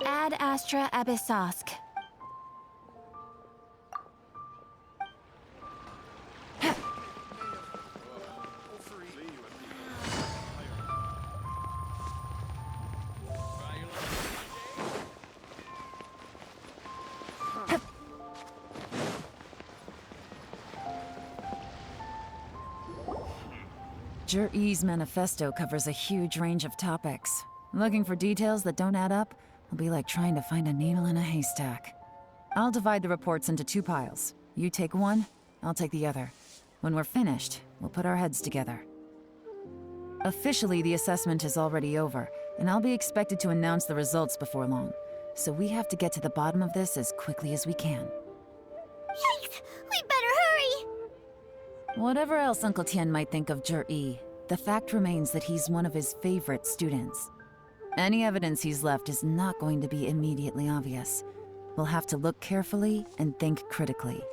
Ad Astra Abyssosk. Zhiyi's manifesto covers a huge range of topics. Looking for details that don't add up will be like trying to find a needle in a haystack. I'll divide the reports into 2 piles. You take one, I'll take the other. When we're finished, we'll put our heads together. Officially, the assessment is already over, and I'll be expected to announce the results before long. So we have to get to the bottom of this as quickly as we can. Yikes! We better hurry! Whatever else Uncle Tian might think of Zhiyi, the fact remains that he's one of his favorite students. Any evidence he's left is not going to be immediately obvious. We'll have to look carefully and think critically.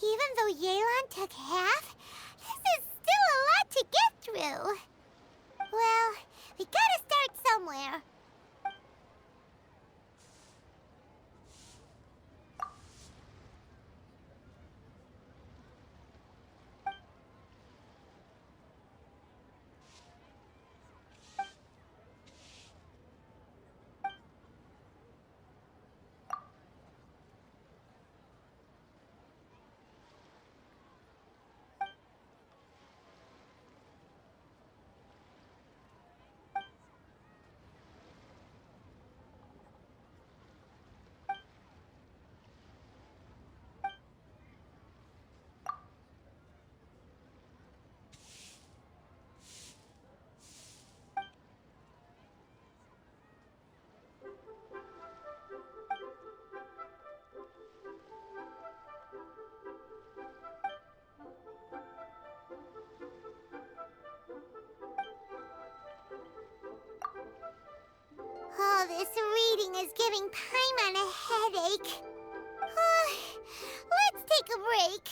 Even though Yelan took half, this is still a lot to get through. Well, we gotta start somewhere. All this reading is giving Paimon a headache. Let's take a break.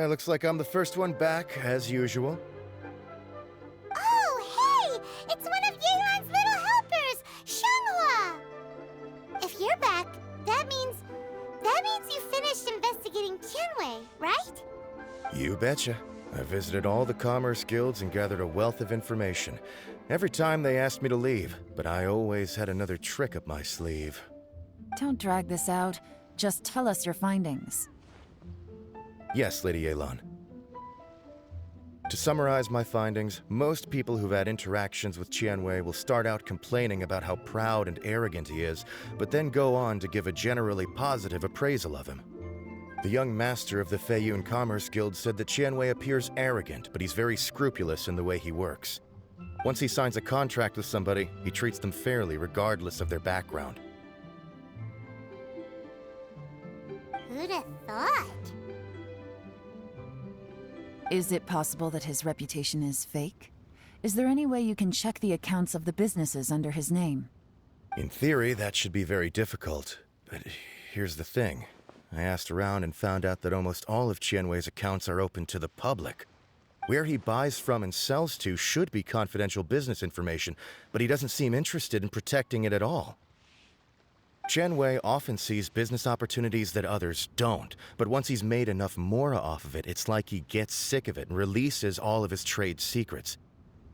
Looks like I'm the first one back, as usual. Oh, hey! It's one of Yelan's little helpers, Shanghua! If you're back, that means you finished investigating Tianwei, right? You betcha. I visited all the commerce guilds and gathered a wealth of information. Every time they asked me to leave, but I always had another trick up my sleeve. Don't drag this out. Just tell us your findings. Yes, Lady Yelan. To summarize my findings, most people who've had interactions with Tianwei will start out complaining about how proud and arrogant he is, but then go on to give a generally positive appraisal of him. The young master of the Feiyun Commerce Guild said that Tianwei appears arrogant, but he's very scrupulous in the way he works. Once he signs a contract with somebody, he treats them fairly regardless of their background. Who'd have thought? Is it possible that his reputation is fake? Is there any way you can check the accounts of the businesses under his name? In theory, that should be very difficult. But here's the thing. I asked around and found out that almost all of Tianwei's accounts are open to the public. Where he buys from and sells to should be confidential business information, but he doesn't seem interested in protecting it at all. Tianwei often sees business opportunities that others don't, but once he's made enough mora off of it, it's like he gets sick of it and releases all of his trade secrets.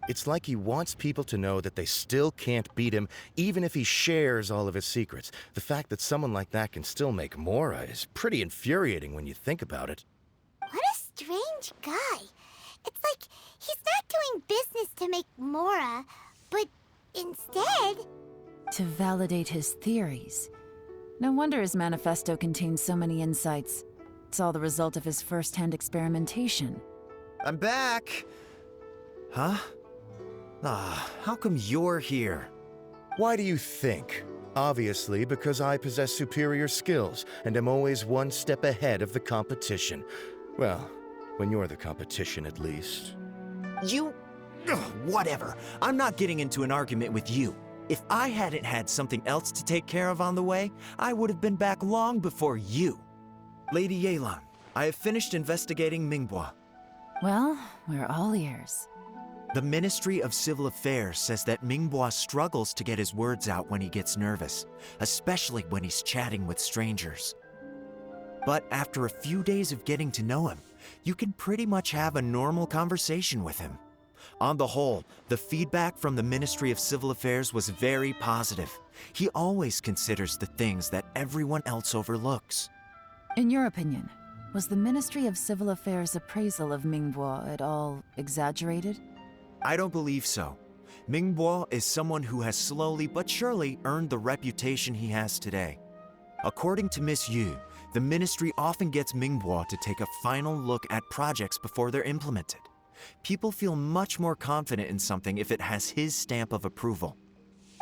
It's like he wants people to know that they still can't beat him, even if he shares all of his secrets. The fact that someone like that can still make mora is pretty infuriating when you think about it. What a strange guy. It's like he's not doing business to make mora, but instead... To validate his theories. No wonder his manifesto contains so many insights. It's all the result of his first-hand experimentation. I'm back! Huh? How come you're here? Why do you think? Obviously, because I possess superior skills and am always one step ahead of the competition. Well, when you're the competition, at least. Ugh, whatever. I'm not getting into an argument with you. If I hadn't had something else to take care of on the way, I would have been back long before you. Lady Yelan, I have finished investigating Mingbois. Well, we're all ears. The Ministry of Civil Affairs says that Mingbois struggles to get his words out when he gets nervous, especially when he's chatting with strangers. But after a few days of getting to know him, you can pretty much have a normal conversation with him. On the whole, the feedback from the Ministry of Civil Affairs was very positive. He always considers the things that everyone else overlooks. In your opinion, was the Ministry of Civil Affairs' appraisal of Mingbois at all exaggerated? I don't believe so. Mingbois is someone who has slowly but surely earned the reputation he has today. According to Miss Yu, the ministry often gets Mingbois to take a final look at projects before they're implemented. People feel much more confident in something if it has his stamp of approval.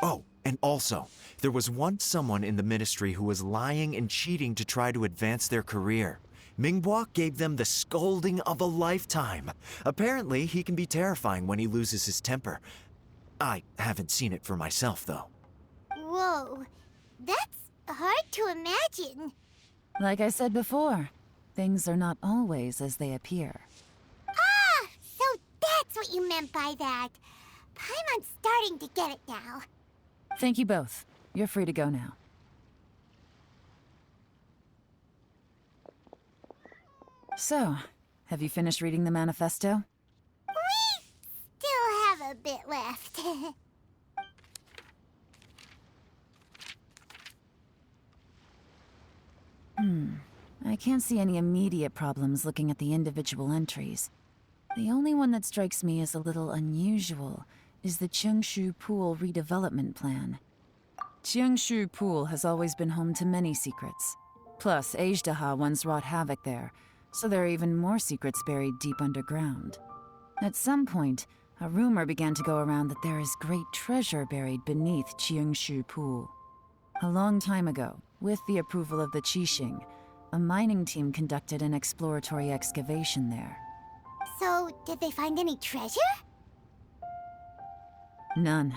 Oh, and also, there was once someone in the ministry who was lying and cheating to try to advance their career. Mingbois gave them the scolding of a lifetime. Apparently, he can be terrifying when he loses his temper. I haven't seen it for myself, though. Whoa, that's hard to imagine. Like I said before, things are not always as they appear. Ah, so that's what you meant by that. Paimon's starting to get it now. Thank you both. You're free to go now. So, have you finished reading the manifesto? We still have a bit left. I can't see any immediate problems looking at the individual entries. The only one that strikes me as a little unusual is the Cheongshu Pool redevelopment plan. Cheongshu Pool has always been home to many secrets. Plus, Ajdaha once wrought havoc there, so there are even more secrets buried deep underground. At some point, a rumor began to go around that there is great treasure buried beneath Cheongshu Pool. A long time ago, with the approval of the Qixing, a mining team conducted an exploratory excavation there. So, did they find any treasure? None.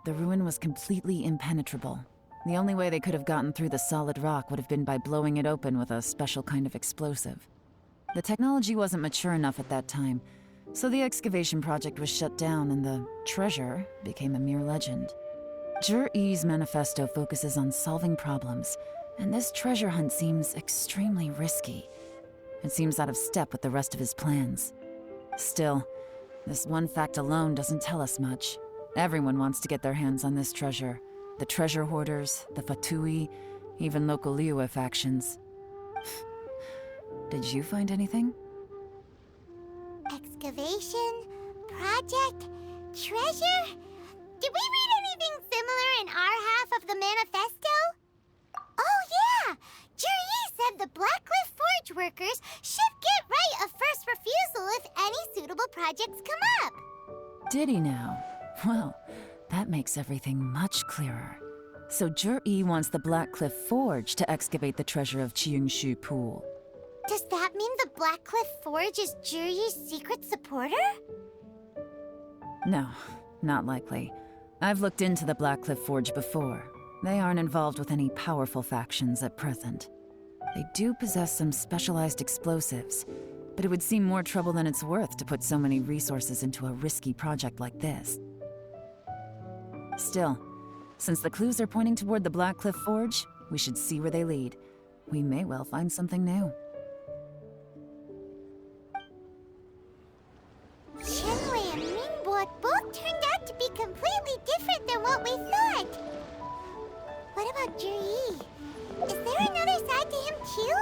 The ruin was completely impenetrable. The only way they could have gotten through the solid rock would have been by blowing it open with a special kind of explosive. The technology wasn't mature enough at that time, so the excavation project was shut down and the treasure became a mere legend. Zhiyi's manifesto focuses on solving problems, and this treasure hunt seems extremely risky. It seems out of step with the rest of his plans. Still, this one fact alone doesn't tell us much. Everyone wants to get their hands on this treasure. The treasure hoarders, the fatui, even local Liyue factions. Did you find anything? Excavation? Project? Treasure? Did we read anything similar in our half of the manifesto? Oh yeah! Zhiyi said the Blackcliff Forge workers should get right of first refusal if any suitable projects come up. Did he now? Well, that makes everything much clearer. So Zhiyi wants the Blackcliff Forge to excavate the treasure of Cheongshu Pool. Does that mean the Blackcliff Forge is Zhiyi's secret supporter? No, not likely. I've looked into the Blackcliff Forge before. They aren't involved with any powerful factions at present. They do possess some specialized explosives, but it would seem more trouble than it's worth to put so many resources into a risky project like this. Still, since the clues are pointing toward the Blackcliff Forge, we should see where they lead. We may well find something new. Shenwei and Mingbo both turned out to be completely different than what we thought. What about Zhiyi? Is there another side to him too?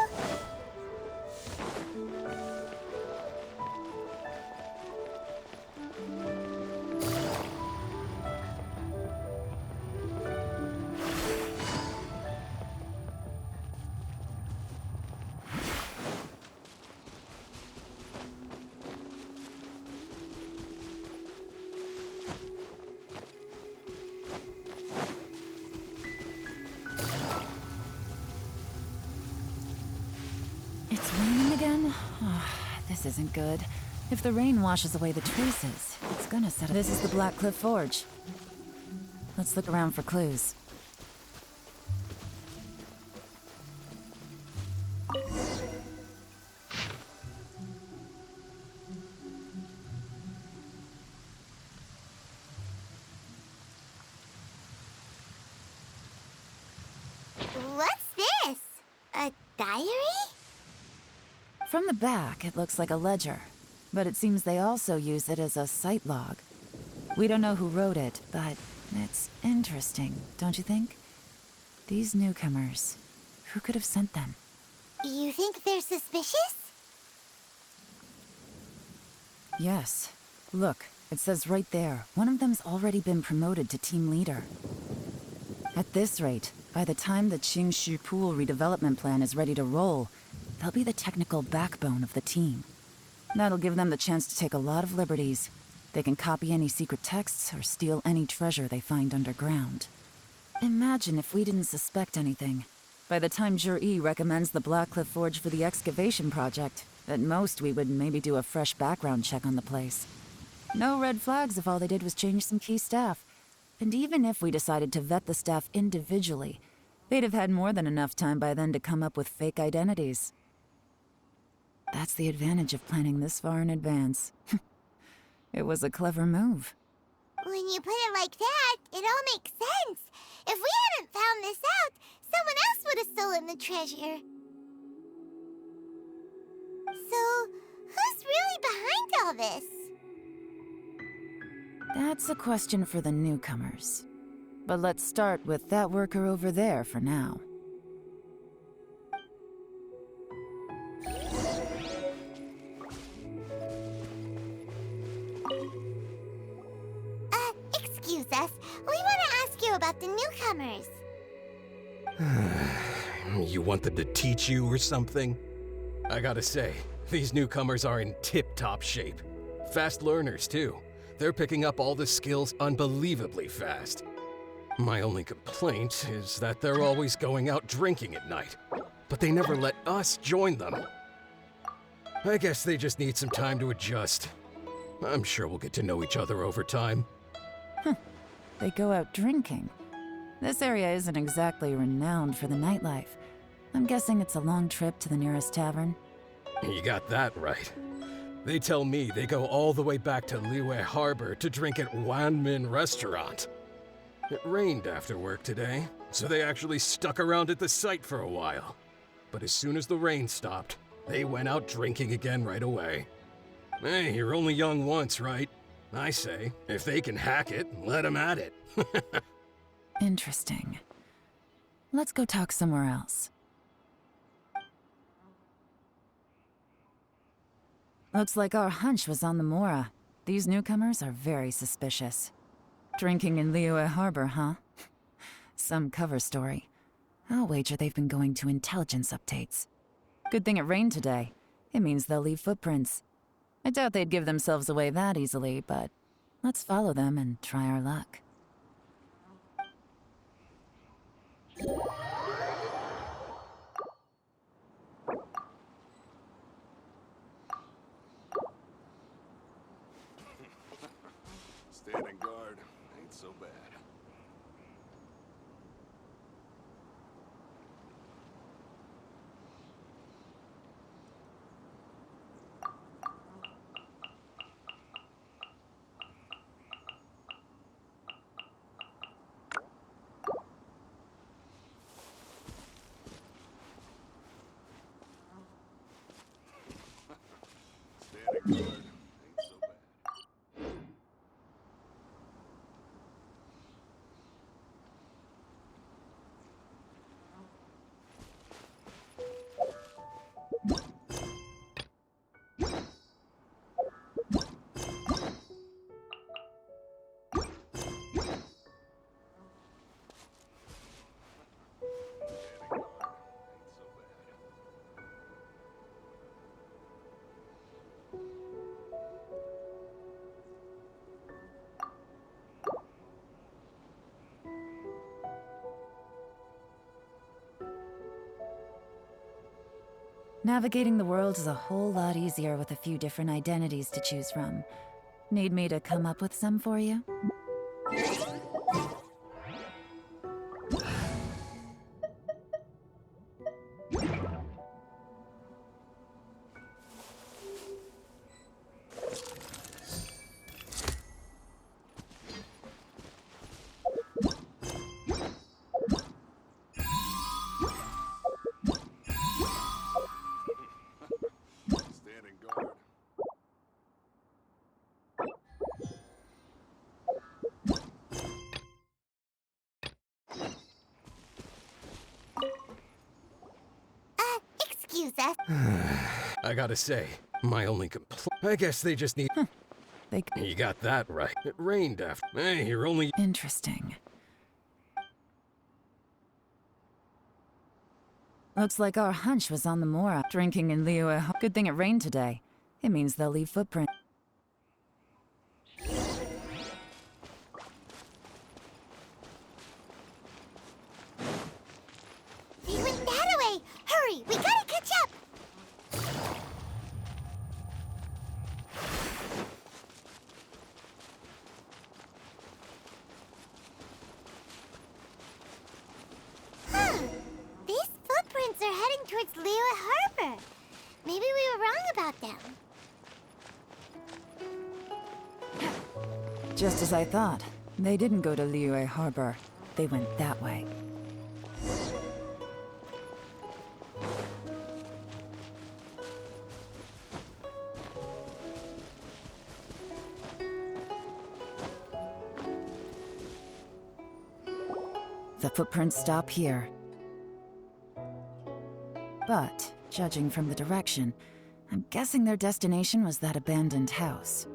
It's raining again? Oh, this isn't good. If the rain washes away the traces, it's gonna set up. This is the Black Cliff Forge. Let's look around for clues. What's this? A diary? From the back, it looks like a ledger, but it seems they also use it as a site log. We don't know who wrote it, but it's interesting, don't you think? These newcomers, who could have sent them? You think they're suspicious? Yes. Look, it says right there, one of them's already been promoted to team leader. At this rate, by the time the Qingshu Pool redevelopment plan is ready to roll, they'll be the technical backbone of the team. That'll give them the chance to take a lot of liberties. They can copy any secret texts or steal any treasure they find underground. Imagine if we didn't suspect anything. By the time Zhiyi recommends the Blackcliff Forge for the excavation project, at most we would maybe do a fresh background check on the place. No red flags if all they did was change some key staff. And even if we decided to vet the staff individually, they'd have had more than enough time by then to come up with fake identities. That's the advantage of planning this far in advance. It was a clever move. When you put it like that, it all makes sense. If we hadn't found this out, someone else would have stolen the treasure. So, who's really behind all this? That's a question for the newcomers. But let's start with that worker over there for now. Excuse us. We want to ask you about the newcomers. You want them to teach you or something? I gotta say, these newcomers are in tip-top shape. Fast learners, too. They're picking up all the skills unbelievably fast. My only complaint is that they're always going out drinking at night, but they never let us join them. I guess they just need some time to adjust. I'm sure we'll get to know each other over time. They go out drinking. This area isn't exactly renowned for the nightlife. I'm guessing it's a long trip to the nearest tavern. You got that right. They tell me they go all the way back to Liyue Harbor to drink at Wanmin Restaurant. It rained after work today, so they actually stuck around at the site for a while. But as soon as the rain stopped, they went out drinking again right away. Hey, you're only young once, right? I say, if they can hack it, let them at it. Interesting. Let's go talk somewhere else. Looks like our hunch was on the Mora. These newcomers are very suspicious. Drinking in Liyue Harbor, huh? Some cover story. I'll wager they've been going to intelligence updates. Good thing it rained today. It means they'll leave footprints. I doubt they'd give themselves away that easily, but let's follow them and try our luck. Standing guard ain't so bad. Standing guard ain't so bad. Standing guard ain't so bad. Navigating the world is a whole lot easier with a few different identities to choose from. Need me to come up with some for you? Standing guard. Excuse us. I gotta say, my only I guess they just need. They You got that right. It rained after. Hey, you're only. Interesting. Looks like our hunch was on the moor, drinking in Liyue. Good thing it rained today. It means they'll leave footprints. They went that way. Hurry, we gotta catch up. Huh. These footprints are heading towards Liyue Harbor. Maybe we were wrong about them. Just as I thought. They didn't go to Liyue Harbor. They went that way. The footprints stop here. But, judging from the direction, I'm guessing their destination was that abandoned house.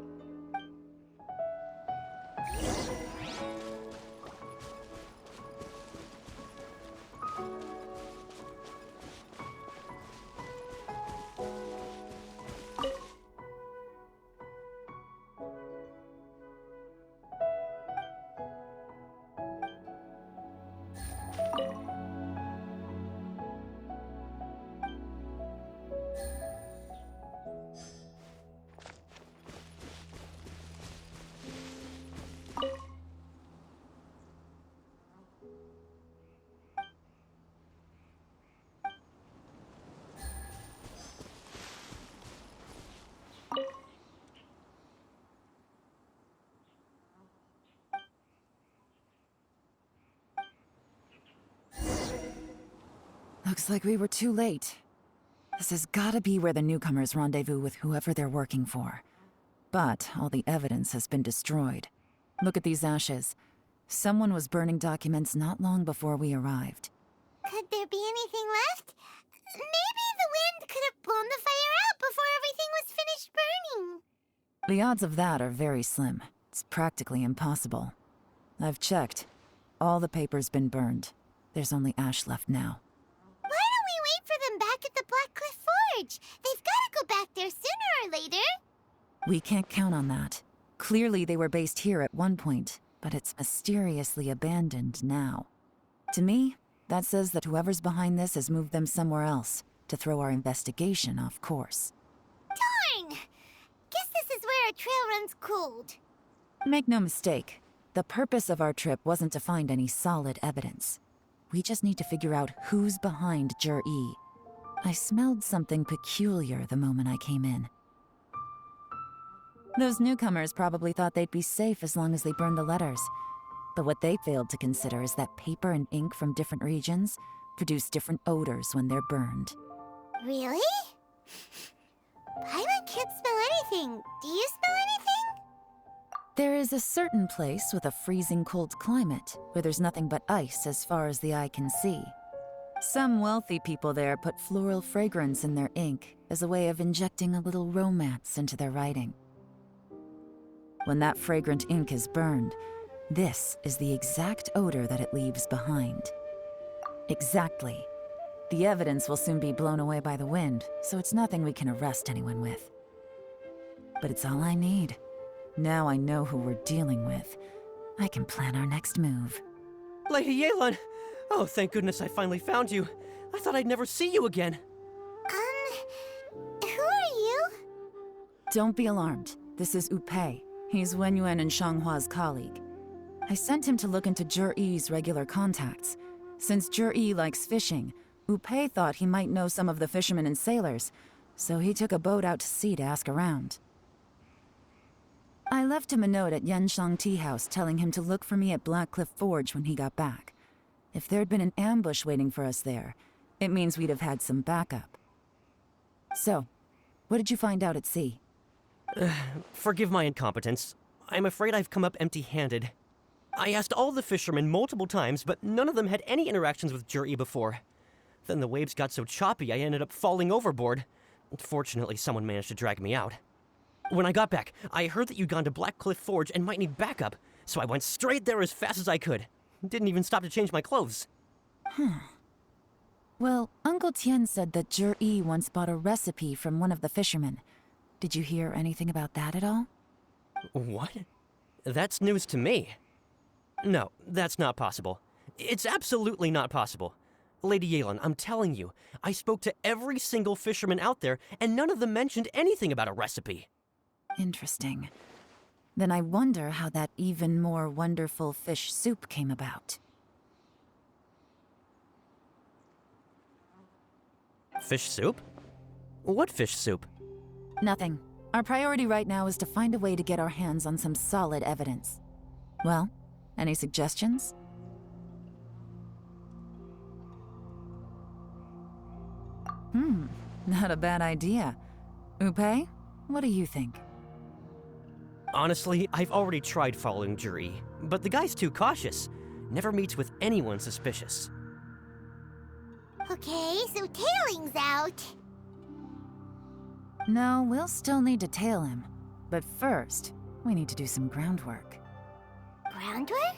Looks like we were too late. This has gotta be where the newcomers rendezvous with whoever they're working for. But all the evidence has been destroyed. Look at these ashes. Someone was burning documents not long before we arrived. Could there be anything left? Maybe the wind could have blown the fire out before everything was finished burning. The odds of that are very slim. It's practically impossible. I've checked. All the paper's been burned. There's only ash left now. Why don't we wait for them back at the Black Cliff Forge? They've got to go back there sooner or later. We can't count on that. Clearly they were based here at one point, but it's mysteriously abandoned now. To me, that says that whoever's behind this has moved them somewhere else to throw our investigation off course. Darn! Guess this is where our trail runs cold. Make no mistake, the purpose of our trip wasn't to find any solid evidence. We just need to figure out who's behind Zhiyi. I smelled something peculiar the moment I came in. Those newcomers probably thought they'd be safe as long as they burned the letters. But what they failed to consider is that paper and ink from different regions produce different odors when they're burned. Really? Paimon can't smell anything. Do you smell anything? There is a certain place with a freezing cold climate where there's nothing but ice as far as the eye can see. Some wealthy people there put floral fragrance in their ink as a way of injecting a little romance into their writing. When that fragrant ink is burned, this is the exact odor that it leaves behind. Exactly. The evidence will soon be blown away by the wind, so it's nothing we can arrest anyone with. But it's all I need. Now I know who we're dealing with. I can plan our next move. Lady Yelan! Oh, thank goodness I finally found you. I thought I'd never see you again. Don't be alarmed. This is Upei. He's Wenyuan and Shanghua's colleague. I sent him to look into Zhiyi's regular contacts. Since Zhiyi likes fishing, Upei thought he might know some of the fishermen and sailors, so he took a boat out to sea to ask around. I left him a note at Yanshang Tea House telling him to look for me at Blackcliff Forge when he got back. If there'd been an ambush waiting for us there, it means we'd have had some backup. So, what did you find out at sea? Forgive my incompetence. I'm afraid I've come up empty-handed. I asked all the fishermen multiple times, but none of them had any interactions with Zhiyi before. Then the waves got so choppy I ended up falling overboard. Fortunately, someone managed to drag me out. When I got back, I heard that you'd gone to Blackcliff Forge and might need backup, so I went straight there as fast as I could. Didn't even stop to change my clothes. Well, Uncle Tian said that Zhiyi once bought a recipe from one of the fishermen. Did you hear anything about that at all? What? That's news to me. No, that's not possible. It's absolutely not possible. Lady Yelan, I'm telling you, I spoke to every single fisherman out there, and none of them mentioned anything about a recipe. Interesting. Then I wonder how that even more wonderful fish soup came about. Fish soup? What fish soup? Nothing. Our priority right now is to find a way to get our hands on some solid evidence. Well, any suggestions? Not a bad idea. Upei, what do you think? Honestly, I've already tried following Zhiyi, but the guy's too cautious. Never meets with anyone suspicious. Okay, so tailing's out. No, we'll still need to tail him. But first, we need to do some groundwork. Groundwork?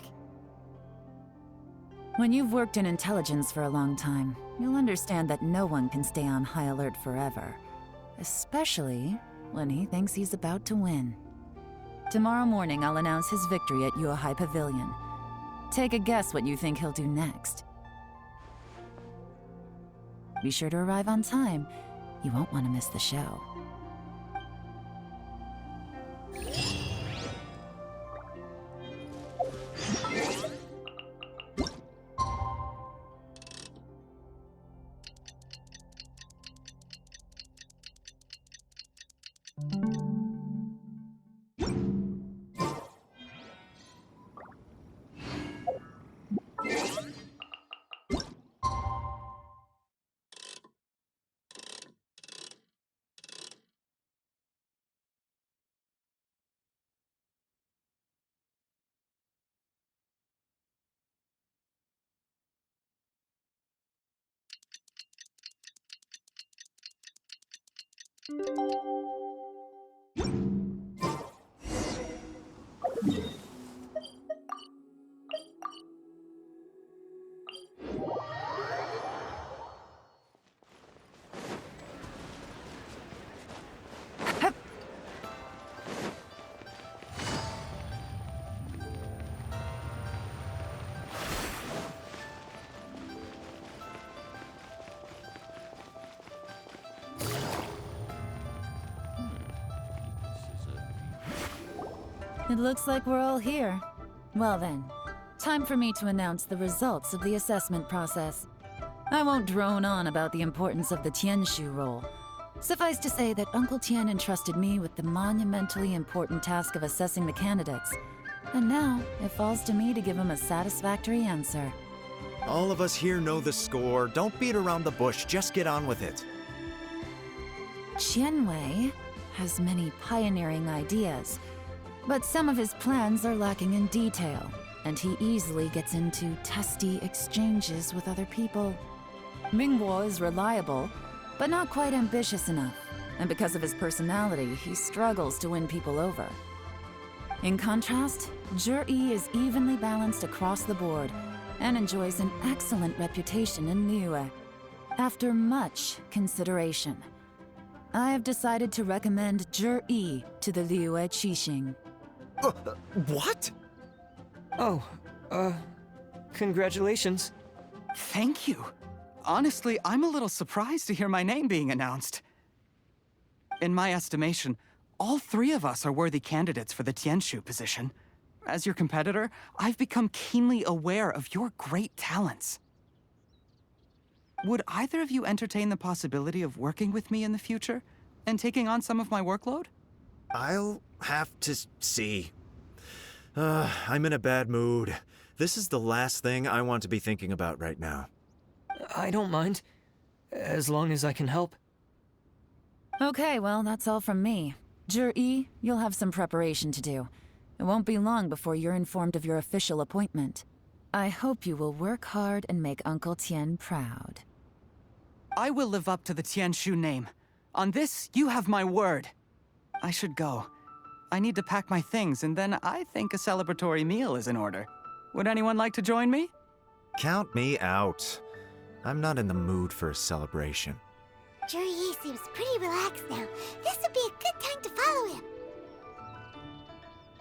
When you've worked in intelligence for a long time, you'll understand that no one can stay on high alert forever. Especially when he thinks he's about to win. Tomorrow morning, I'll announce his victory at Yuehai Pavilion. Take a guess what you think he'll do next. Be sure to arrive on time. You won't want to miss the show. It looks like we're all here. Well then, time for me to announce the results of the assessment process. I won't drone on about the importance of the Tianshu role. Suffice to say that Uncle Tian entrusted me with the monumentally important task of assessing the candidates. And now, it falls to me to give him a satisfactory answer. All of us here know the score. Don't beat around the bush, just get on with it. Qianwei has many pioneering ideas, but some of his plans are lacking in detail, and he easily gets into testy exchanges with other people. Mingguo is reliable, but not quite ambitious enough, and because of his personality, he struggles to win people over. In contrast, Zhiyi is evenly balanced across the board, and enjoys an excellent reputation in Liyue. After much consideration, I have decided to recommend Zhiyi to the Liyue Qixing. What? Oh, congratulations. Thank you. Honestly, I'm a little surprised to hear my name being announced. In my estimation, all three of us are worthy candidates for the Tianshu position. As your competitor, I've become keenly aware of your great talents. Would either of you entertain the possibility of working with me in the future and taking on some of my workload? I'll have to see. I'm in a bad mood. This is the last thing I want to be thinking about right now. I don't mind, as long as I can help. Okay, well, that's all from me. Zhiyi, you'll have some preparation to do. It won't be long before you're informed of your official appointment. I hope you will work hard and make Uncle Tien proud. I will live up to the Tianshu name. On this, you have my word. I should go. I need to pack my things, and then I think a celebratory meal is in order. Would anyone like to join me? Count me out. I'm not in the mood for a celebration. Zhiyi seems pretty relaxed now. This would be a good time to follow him.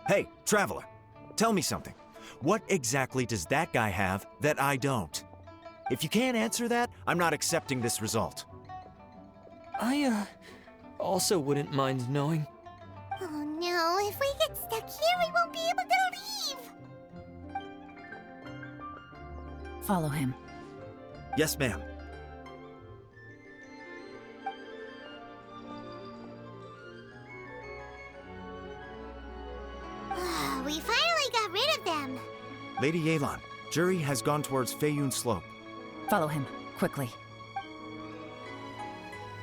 Hey, traveler, tell me something. What exactly does that guy have that I don't? If you can't answer that, I'm not accepting this result. I, also wouldn't mind knowing. Oh no, if we get stuck here, we won't be able to leave! Follow him. Yes, ma'am. We finally got rid of them! Lady Yelan, Zhiyi has gone towards Feiyun Slope. Follow him, quickly.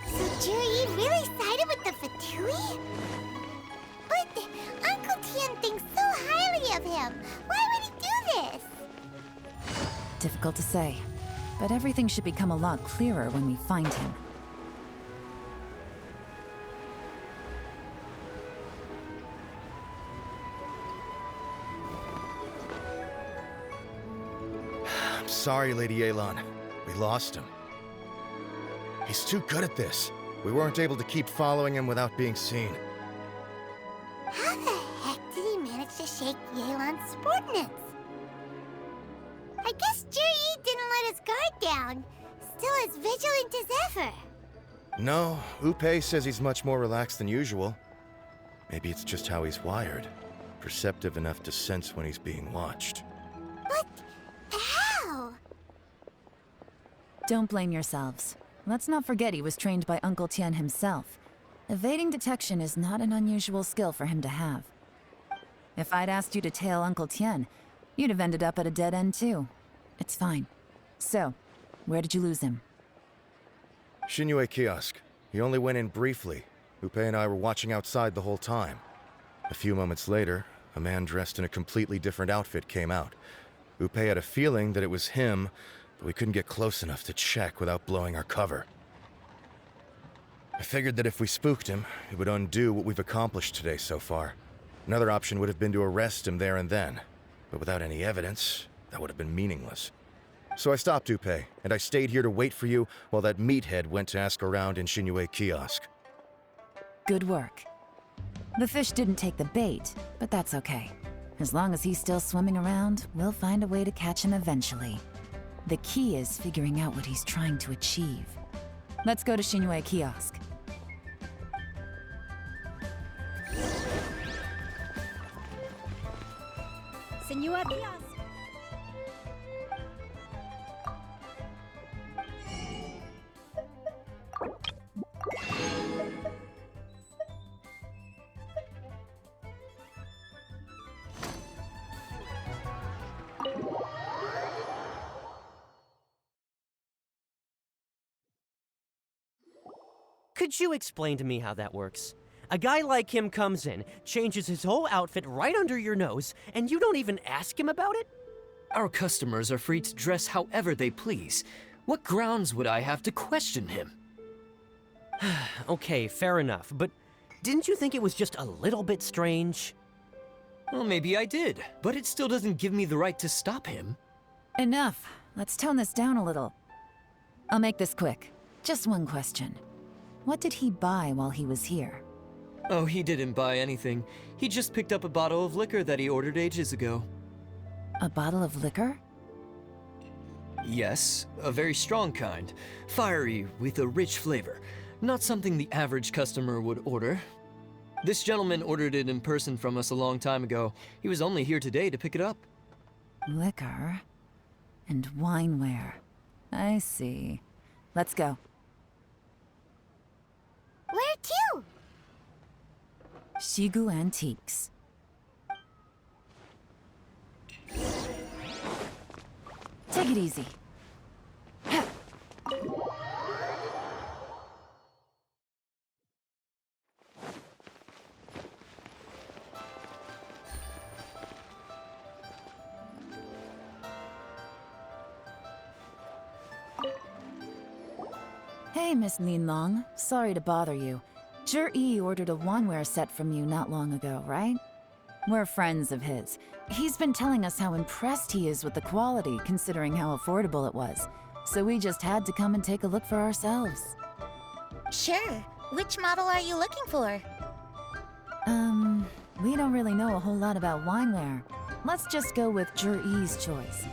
So Zhiyi really sided with the fatui? But Uncle Tien thinks so highly of him. Why would he do this? Difficult to say, but everything should become a lot clearer when we find him. I'm sorry, Lady Yelan. We lost him. He's too good at this. We weren't able to keep following him without being seen. How the heck did he manage to shake Yelan's subordinates? I guess Zhiyi didn't let his guard down. Still as vigilant as ever. No, Upei says he's much more relaxed than usual. Maybe it's just how he's wired. Perceptive enough to sense when he's being watched. But how? Don't blame yourselves. Let's not forget he was trained by Uncle Tien himself. Evading detection is not an unusual skill for him to have. If I'd asked you to tail Uncle Tien, you'd have ended up at a dead end too. It's fine. So, where did you lose him? Shinyue Kiosk. He only went in briefly. Upei and I were watching outside the whole time. A few moments later, a man dressed in a completely different outfit came out. Upei had a feeling that it was him, but we couldn't get close enough to check without blowing our cover. I figured that if we spooked him, it would undo what we've accomplished today so far. Another option would have been to arrest him there and then, but without any evidence, that would have been meaningless. So I stopped Upei, and I stayed here to wait for you while that meathead went to ask around in Shinyue Kiosk. Good work. The fish didn't take the bait, but that's okay. As long as he's still swimming around, we'll find a way to catch him eventually. The key is figuring out what he's trying to achieve. Let's go to Shinyue Kiosk. Senor Kiosk. Could you explain to me how that works? A guy like him comes in, changes his whole outfit right under your nose, and you don't even ask him about it? Our customers are free to dress however they please. What grounds would I have to question him? Okay, fair enough, but didn't you think it was just a little bit strange? Well, maybe I did, but it still doesn't give me the right to stop him. Enough. Let's tone this down a little. I'll make this quick. Just one question. What did he buy while he was here? Oh, he didn't buy anything. He just picked up a bottle of liquor that he ordered ages ago. A bottle of liquor? Yes, a very strong kind. Fiery, with a rich flavor. Not something the average customer would order. This gentleman ordered it in person from us a long time ago. He was only here today to pick it up. Liquor and wineware. I see. Let's go. Where to? Shigu Antiques. Take it easy. Hey, Miss Linlong. Sorry to bother you. Zhiyi ordered a wanware set from you not long ago, right? We're friends of his. He's been telling us how impressed he is with the quality, considering how affordable it was. So we just had to come and take a look for ourselves. Sure. Which model are you looking for? We don't really know a whole lot about wineware. Let's just go with Zhiyi's choice.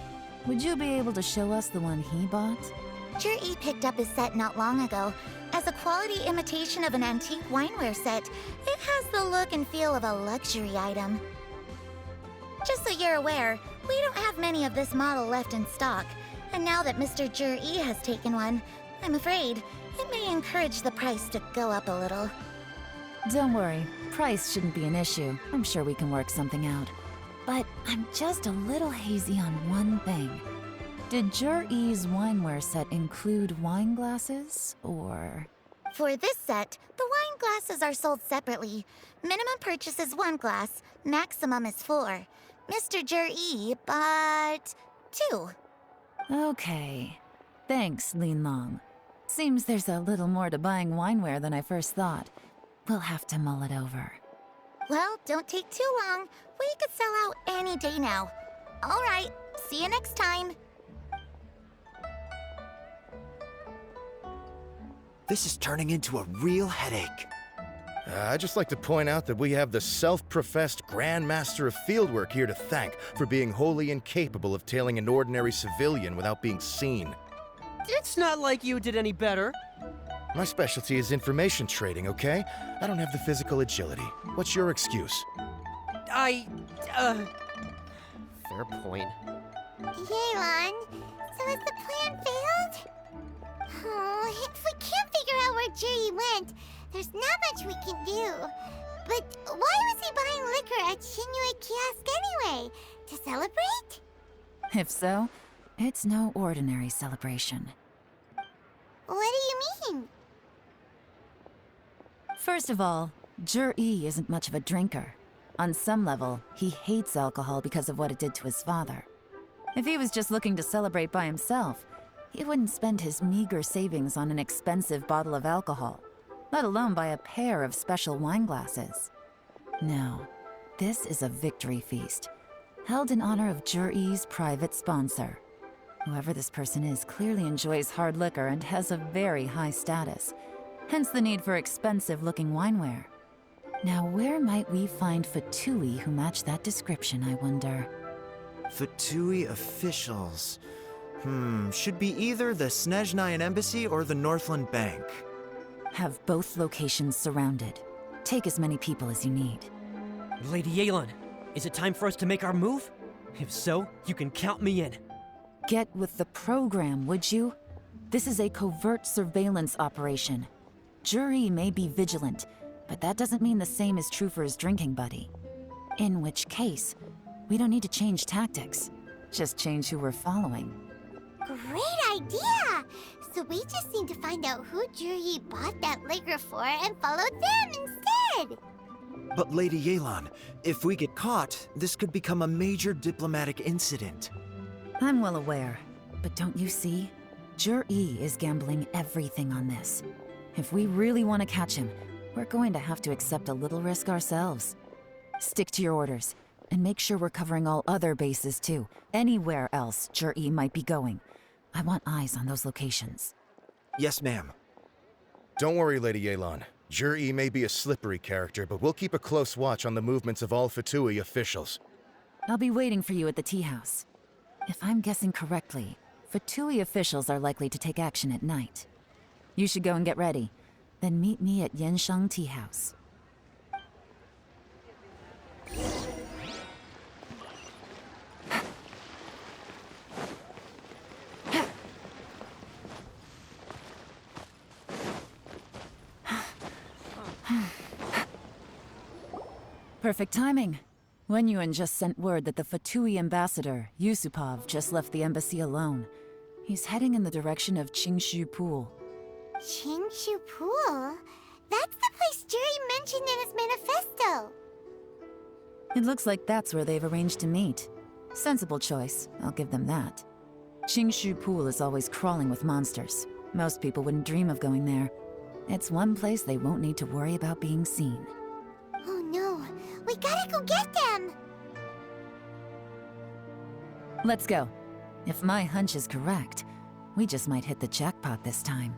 Would you be able to show us the one he bought? Zhiyi picked up his set not long ago. As a quality imitation of an antique wineware set, it has the look and feel of a luxury item. Just so you're aware, we don't have many of this model left in stock. And now that Mr. Zhiyi has taken one, I'm afraid it may encourage the price to go up a little. Don't worry, price shouldn't be an issue. I'm sure we can work something out. But I'm just a little hazy on one thing. Did Zhiyi's wineware set include wine glasses, or...? For this set, the wine glasses are sold separately. Minimum purchase is 1 glass, maximum is 4. Mr. Zhiyi bought 2. Okay. Thanks, Linlong. Seems there's a little more to buying wineware than I first thought. We'll have to mull it over. Well, don't take too long. We could sell out any day now. All right, see you next time. This is turning into a real headache. I'd just like to point out that we have the self-professed Grand Master of Fieldwork here to thank for being wholly incapable of tailing an ordinary civilian without being seen. It's not like you did any better. My specialty is information trading, okay? I don't have the physical agility. What's your excuse? Fair point. Yelan, so has the plan failed? Oh, if we can't figure out where Zhiyi went, there's not much we can do. But why was he buying liquor at Shinue Kiosk anyway? To celebrate? If so, it's no ordinary celebration. What do you mean? First of all, Zhiyi isn't much of a drinker. On some level, he hates alcohol because of what it did to his father. If he was just looking to celebrate by himself, he wouldn't spend his meager savings on an expensive bottle of alcohol, let alone buy a pair of special wine glasses. No, this is a victory feast, held in honor of Zhiyi's private sponsor. Whoever this person is clearly enjoys hard liquor and has a very high status, hence the need for expensive-looking wineware. Now, where might we find fatui who match that description, I wonder? Fatui officials. Should be either the Snezhnayan Embassy or the Northland Bank. Have both locations surrounded. Take as many people as you need. Lady Yelan, is it time for us to make our move? If so, you can count me in. Get with the program, would you? This is a covert surveillance operation. Zhiyi may be vigilant, but that doesn't mean the same is true for his drinking buddy. In which case, we don't need to change tactics. Just change who we're following. Great idea! So we just need to find out who Zhiyi bought that liquor for and follow them instead! But Lady Yelan, if we get caught, this could become a major diplomatic incident. I'm well aware, but don't you see? Zhiyi is gambling everything on this. If we really want to catch him, we're going to have to accept a little risk ourselves. Stick to your orders, and make sure we're covering all other bases too. Anywhere else Zhiyi might be going. I want eyes on those locations. Yes, ma'am. Don't worry, Lady Yelan. Zhiyi may be a slippery character, but we'll keep a close watch on the movements of all Fatui officials. I'll be waiting for you at the tea house. If I'm guessing correctly, Fatui officials are likely to take action at night. You should go and get ready. Then meet me at Yansheng Tea House. Perfect timing. Wenyuan just sent word that the Fatui ambassador, Yusupov, just left the embassy alone. He's heading in the direction of Qingshu Pool. Qingshu Pool? That's the place Zhiyi mentioned in his manifesto. It looks like that's where they've arranged to meet. Sensible choice, I'll give them that. Qingshu Pool is always crawling with monsters. Most people wouldn't dream of going there. It's one place they won't need to worry about being seen. Oh no, we gotta go get them! Let's go. If my hunch is correct, we just might hit the jackpot this time.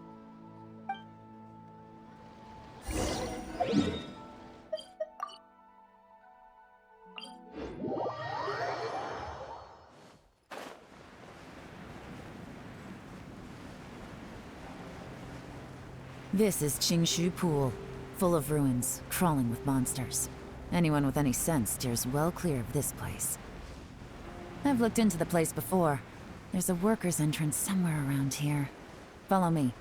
This is Qingshu Pool, full of ruins, crawling with monsters. Anyone with any sense steers well clear of this place. I've looked into the place before. There's a worker's entrance somewhere around here. Follow me.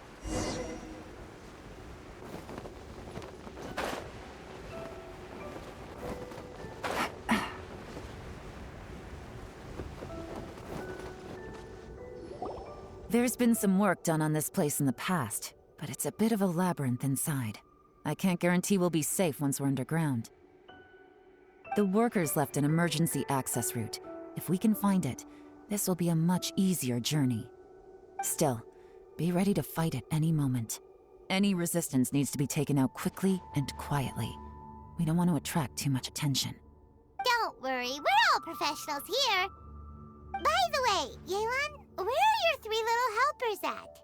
There's been some work done on this place in the past, but it's a bit of a labyrinth inside. I can't guarantee we'll be safe once we're underground. The workers left an emergency access route. If we can find it, this will be a much easier journey. Still, be ready to fight at any moment. Any resistance needs to be taken out quickly and quietly. We don't want to attract too much attention. Don't worry, we're all professionals here. By the way, Yelan, where are your 3 little helpers at?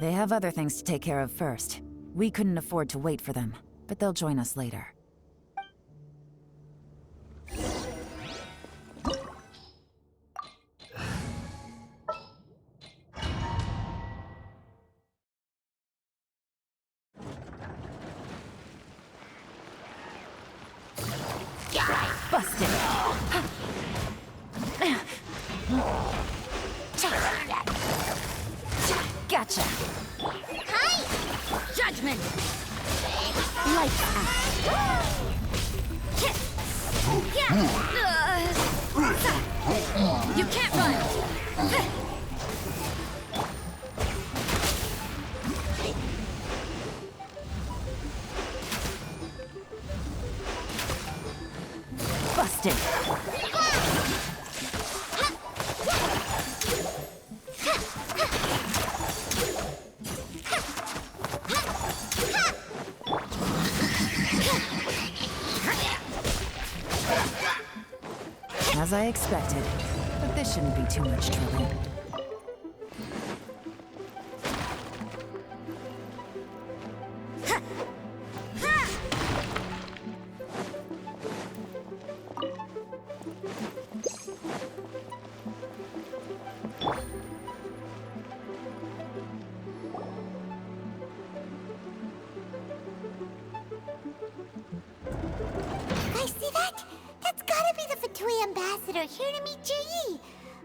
They have other things to take care of first. We couldn't afford to wait for them, but they'll join us later. Busted! Gotcha! Hi! Judgment! Lights out. You can't run! Busted! As I expected, but this shouldn't be too much trouble. Guys, see that? That's gotta be the Fatui ambassador here to meet Zhiyi.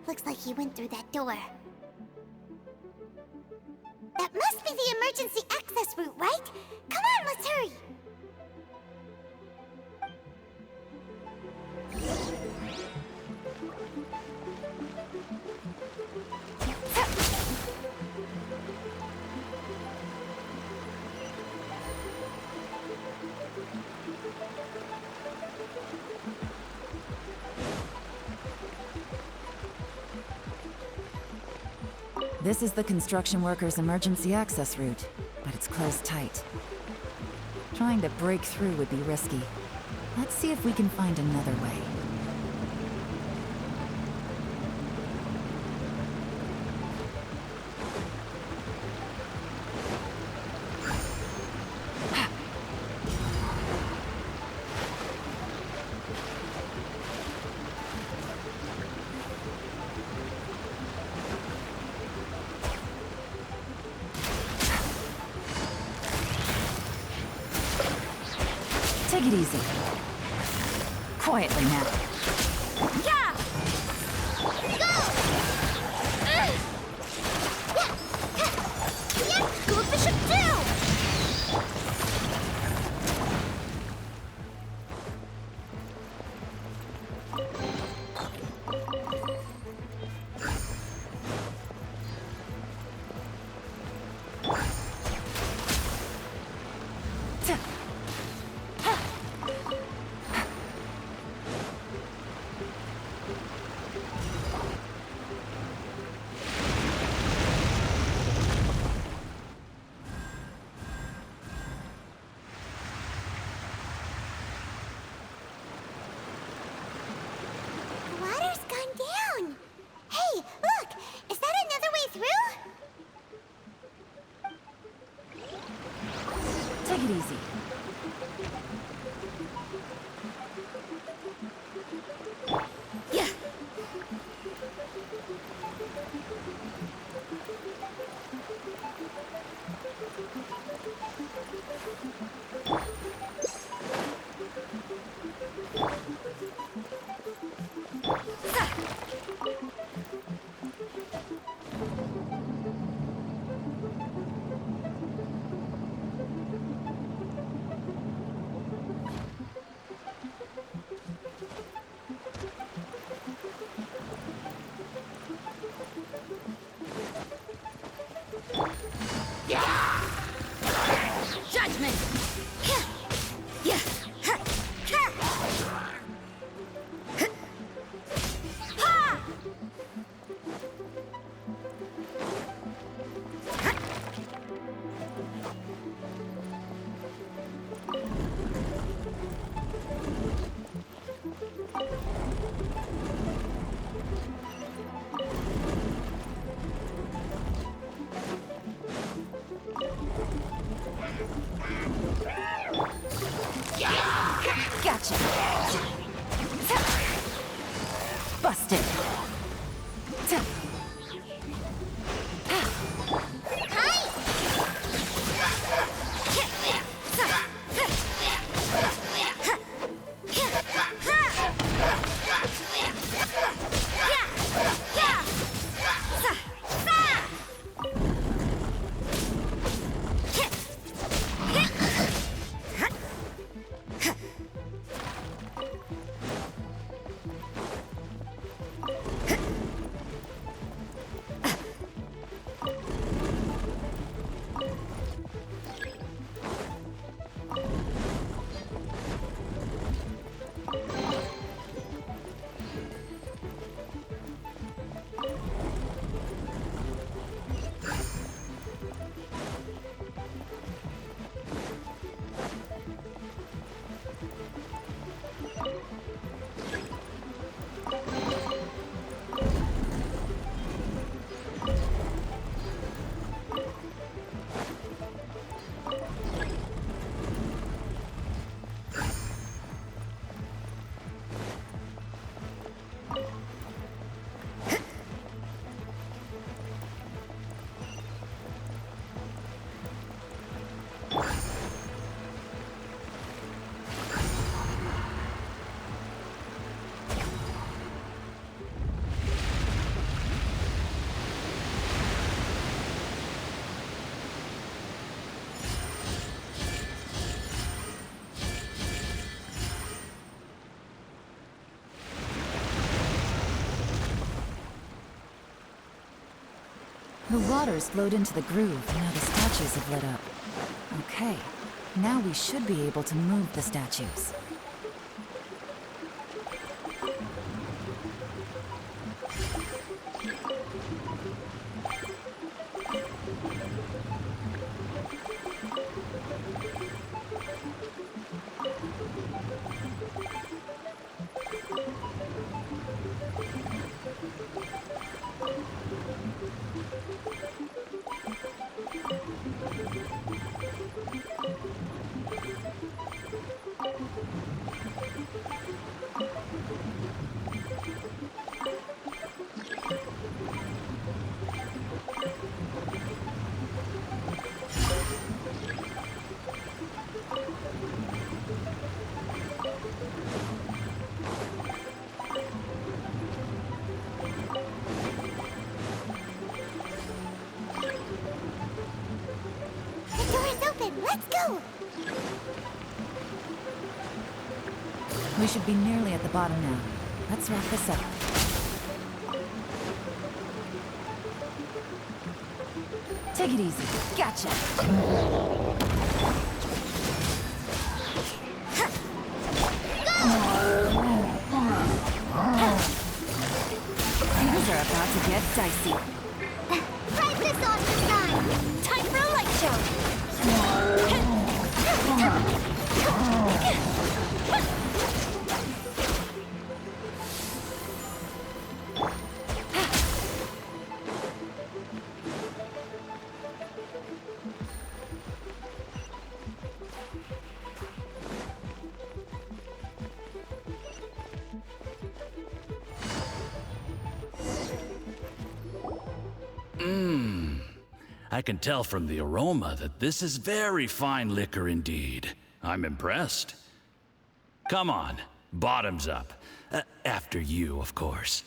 Looks like he went through that door. That must be the emergency access route, right? Come on, let's hurry. This is the construction workers' emergency access route, but it's closed tight. Trying to break through would be risky. Let's see if we can find another way. Take it easy. Quietly now. Yeah! Go Bishop do! The water's flowed into the groove, and now the statues have lit up. Okay, now we should be able to move the statues. The door is open. Let's go. We should be nearly at the bottom now. Let's wrap this up. Take it easy. Gotcha. Things are about to get dicey. Prize this on the side. Time for a light show. I can tell from the aroma that this is very fine liquor indeed. I'm impressed. Come on, bottoms up. After you, of course.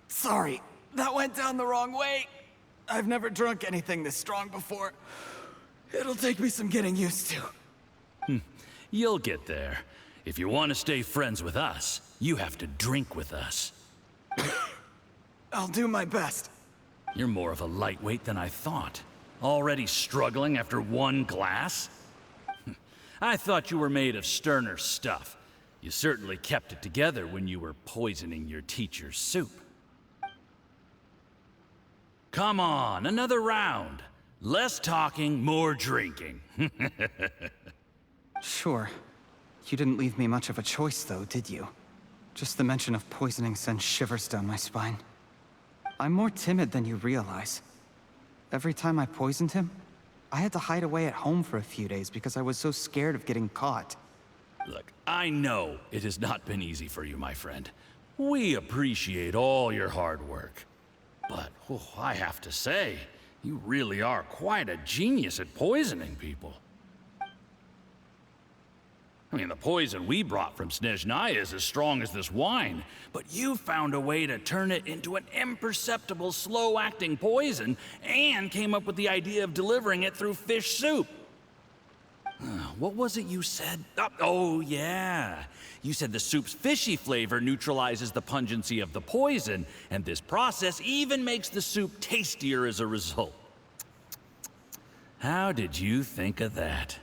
Sorry, that went down the wrong way. I've never drunk anything this strong before. It'll take me some getting used to. You'll get there. If you want to stay friends with us, you have to drink with us. I'll do my best. You're more of a lightweight than I thought. Already struggling after one glass? I thought you were made of sterner stuff. You certainly kept it together when you were poisoning your teacher's soup. Come on, another round. Less talking, more drinking. Sure. You didn't leave me much of a choice, though, did you? Just the mention of poisoning sends shivers down my spine. I'm more timid than you realize. Every time I poisoned him, I had to hide away at home for a few days because I was so scared of getting caught. Look, I know it has not been easy for you, my friend. We appreciate all your hard work. But, I have to say, you really are quite a genius at poisoning people. I mean, the poison we brought from Snezhnaya is as strong as this wine, but you found a way to turn it into an imperceptible, slow-acting poison, and came up with the idea of delivering it through fish soup. What was it you said? Oh, yeah. You said the soup's fishy flavor neutralizes the pungency of the poison, and this process even makes the soup tastier as a result. How did you think of that?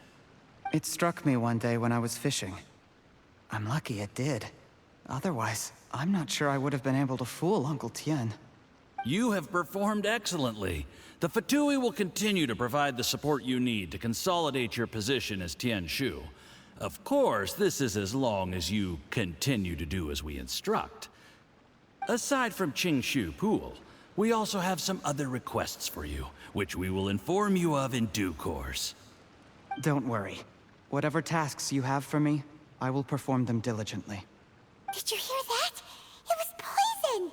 It struck me one day when I was fishing. I'm lucky it did. Otherwise, I'm not sure I would have been able to fool Uncle Tien. You have performed excellently. The Fatui will continue to provide the support you need to consolidate your position as Tien Shu. Of course, this is as long as you continue to do as we instruct. Aside from Qing Shu Pool, we also have some other requests for you, which we will inform you of in due course. Don't worry. Whatever tasks you have for me, I will perform them diligently. Did you hear that? It was poison!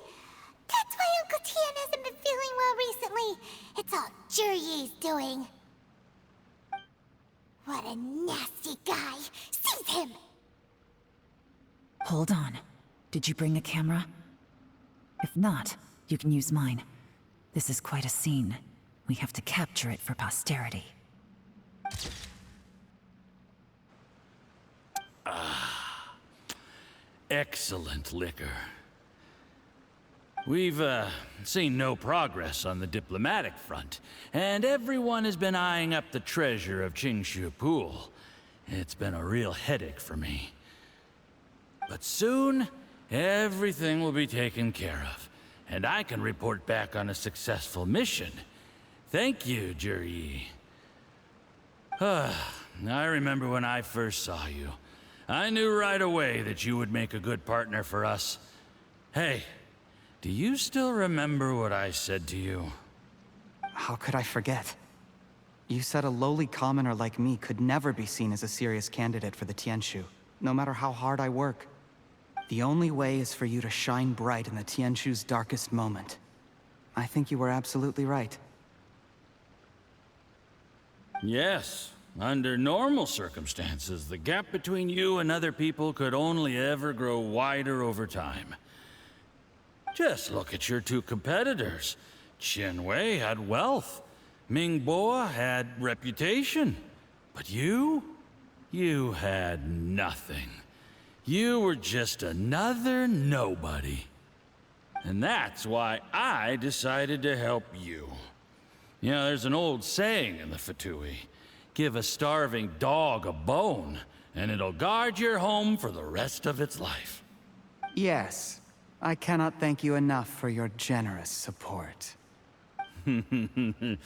That's why Uncle Tien hasn't been feeling well recently. It's all Zhiyi's doing. What a nasty guy! Seize him! Hold on. Did you bring a camera? If not, you can use mine. This is quite a scene. We have to capture it for posterity. excellent liquor. We've seen no progress on the diplomatic front, and everyone has been eyeing up the treasure of Qingshu Pool. It's been a real headache for me. But soon, everything will be taken care of, and I can report back on a successful mission. Thank you, Zhiyi. I remember when I first saw you. I knew right away that you would make a good partner for us. Hey, do you still remember what I said to you? How could I forget? You said a lowly commoner like me could never be seen as a serious candidate for the Tianshu, no matter how hard I work. The only way is for you to shine bright in the Tianshu's darkest moment. I think you were absolutely right. Yes. Under normal circumstances, the gap between you and other people could only ever grow wider over time. Just look at your two competitors. Qianwei had wealth. Mingbo had reputation. But you had nothing. You were just another nobody. And that's why I decided to help you. You know, there's an old saying in the fatui. Give a starving dog a bone, and it'll guard your home for the rest of its life. Yes. I cannot thank you enough for your generous support. You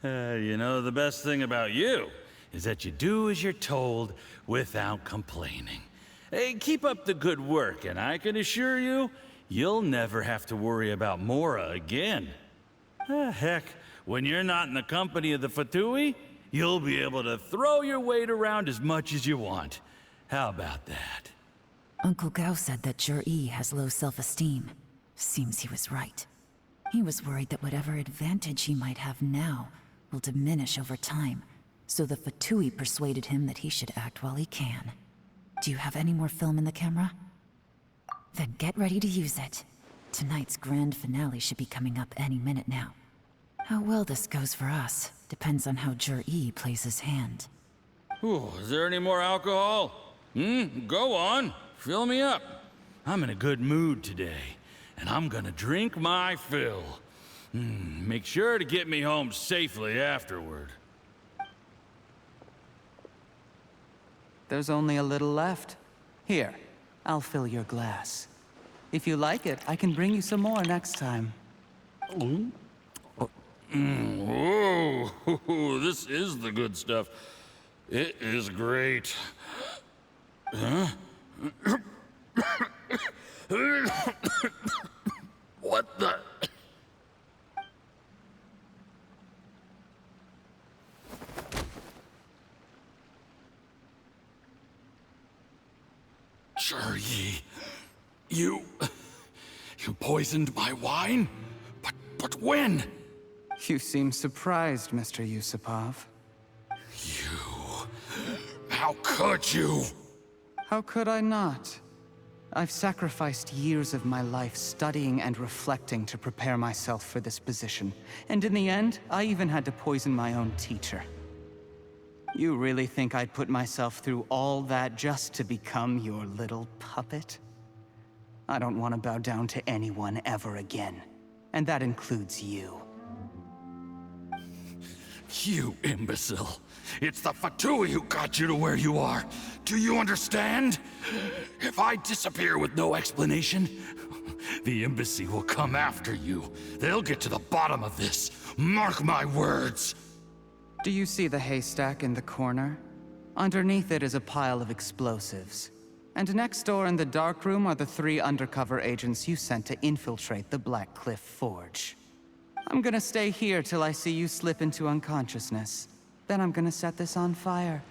know, the best thing about you is that you do as you're told without complaining. Hey, keep up the good work, and I can assure you, you'll never have to worry about Mora again. Heck, when you're not in the company of the fatui, you'll be able to throw your weight around as much as you want. How about that? Uncle Gao said that Zhiyi has low self-esteem. Seems he was right. He was worried that whatever advantage he might have now will diminish over time, so the fatui persuaded him that he should act while he can. Do you have any more film in the camera? Then get ready to use it. Tonight's grand finale should be coming up any minute now. How well this goes for us depends on how Zhiyi plays his hand. Ooh, is there any more alcohol? Go on. Fill me up. I'm in a good mood today, and I'm gonna drink my fill. Make sure to get me home safely afterward. There's only a little left. Here, I'll fill your glass. If you like it, I can bring you some more next time. Whoa, this is the good stuff. It is great. Huh? What the? Zhiyi, you poisoned my wine? But when? You seem surprised, Mr. Yusupov. How could you? How could I not? I've sacrificed years of my life studying and reflecting to prepare myself for this position. And in the end, I even had to poison my own teacher. You really think I'd put myself through all that just to become your little puppet? I don't want to bow down to anyone ever again. And that includes you. You imbecile. It's the fatui who got you to where you are. Do you understand? If I disappear with no explanation, the embassy will come after you. They'll get to the bottom of this. Mark my words. Do you see the haystack in the corner? Underneath it is a pile of explosives. And next door in the dark room are the 3 undercover agents you sent to infiltrate the Black Cliff Forge. I'm gonna stay here till I see you slip into unconsciousness. Then I'm gonna set this on fire.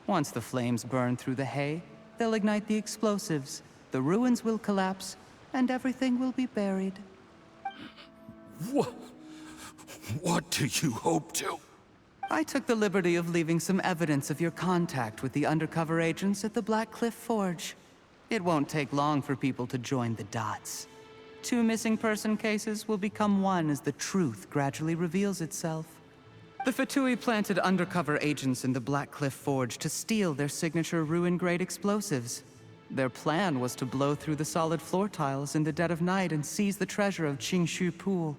Once the flames burn through the hay, they'll ignite the explosives, the ruins will collapse, and everything will be buried. What do you hope to? I took the liberty of leaving some evidence of your contact with the undercover agents at the Black Cliff Forge. It won't take long for people to join the dots. 2 missing person cases will become 1 as the truth gradually reveals itself. The Fatui planted undercover agents in the Black Cliff Forge to steal their signature ruin-grade explosives. Their plan was to blow through the solid floor tiles in the dead of night and seize the treasure of Qingshu Pool.